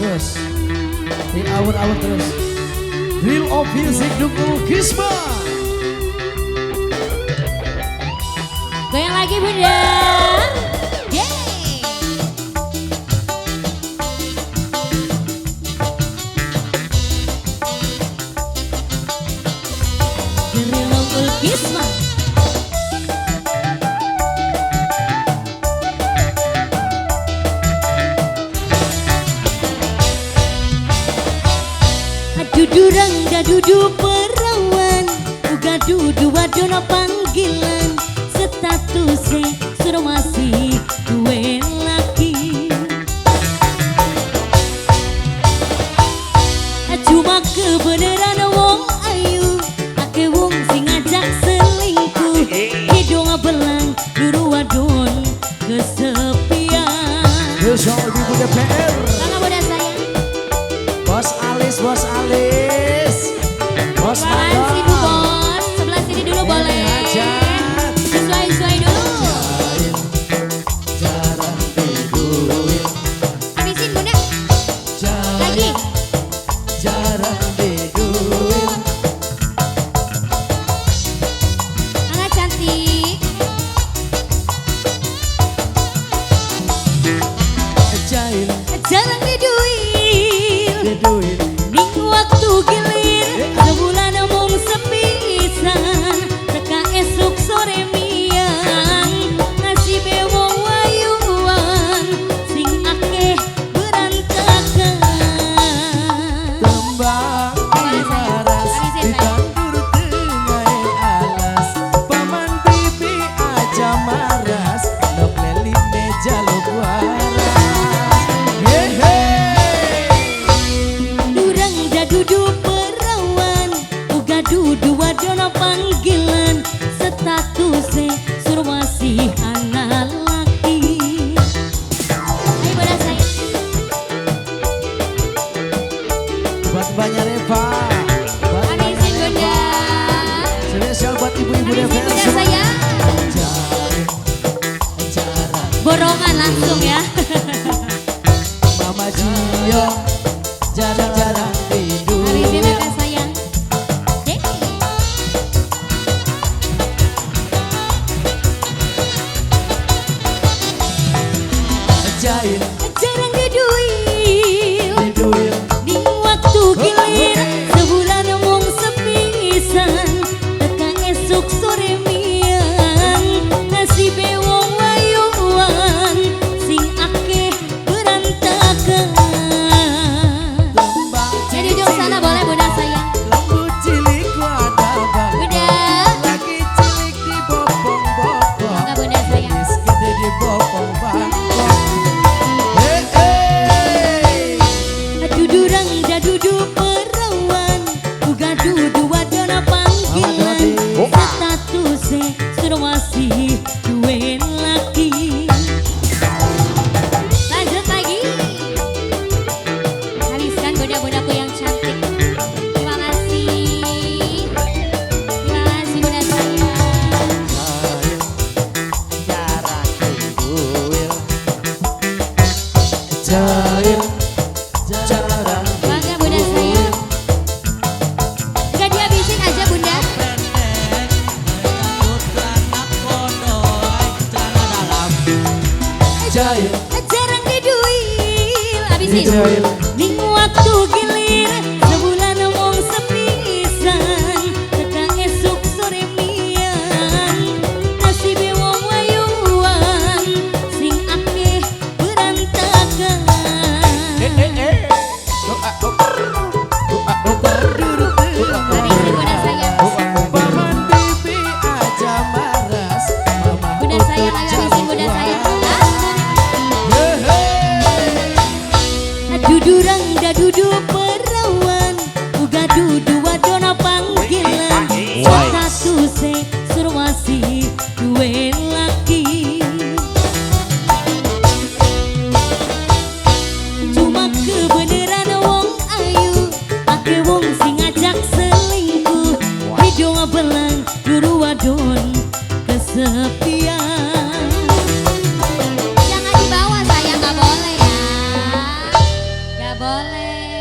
terus. Di awur-awur terus. Real of Music dukung Kisma. Goyang lagi Bunda. Real of Kisma. Dudu rangga dudu perawan, uga dudu wadona panggilan, statusnya sudah masih duwe laki. Cuma kebenaran wong ayu, ake wong sing ngajak selingkuh, hidung belang duru wadon kesepian. Besok ibu DPR. Bangga boda sayang. Bos Alis, Bos Alis. Bos Terima kasih Bu Bos. Sebelah sini dulu boleh. Sesuai dulu. Jarang tidurin. Habisin Bunda. Lagi. Jarang tidurin. Sangat cantik. Jail, Jarang diduil. tidurin. Ning waktu gilir sebulan mung sepisan, teka esuk sore miang, nasibe wong wayuan sing akeh berantakan. Tembang waras ditandur tengah alas, paman bibi aja maras, nok leli meja lo waras. Hehe. Durang jadudu perawan, uga dudu wadona panggilan, statusnya suruh masih anak laki. Ayo boda sayang. Buat banyak Reva, buat Habisin Bunda. spesial buat ibu-ibu Habisin DPR Bunda semua. sayang. Jarang Borongan langsung ya. Mama Gio, jarang-jarang Habisin tidur. Bunda sayang. Dek. Jail, Jarang diduil. tidur. Ning waktu gilir sebulan mung sepisan, teka esuk sore miang, nasibe wong wayuan sing akeh berantakan. Tembang Jadi duduk sana boleh Bunda sayang. lembut cilik wadabang, Bunda. lagi cilik di bopong-bopong, Bangga Bunda sayang. gadis gede di bopong-bopong. Hey, Dudurang jadudu perawan, uga dudu wadona panggilan, statusnya sudah masih duwe laki. Lanjut lagi. Habiskan bunda-bundaku yang cantik. Terima kasih. Terima kasih bunda sayang. jarang tidur. Jail, jarang Bangga bunda sayang. Gak dihabisin aja bunda. Jail, Jarang diduil. Habisin. Diduil. Ning waktu gilir sebulan mung sepisan, teka esuk sore miang, nasibe wong wayuan sing akeh berantakan. Habisin bunda sayang. paman bibi aja maras, mama Bunda sayang, ayo habisin bunda sayang. Dudurang dadudu perawan, uga dudu wadona panggilan, statusnya suruh masih duwe laki. Cuma kebenaran wong ayu, ake wong sing ngajak selingkuh, hidung belang duru wadon kesepian. Jangan dibawa sayang, gak boleh ya. Gak boleh.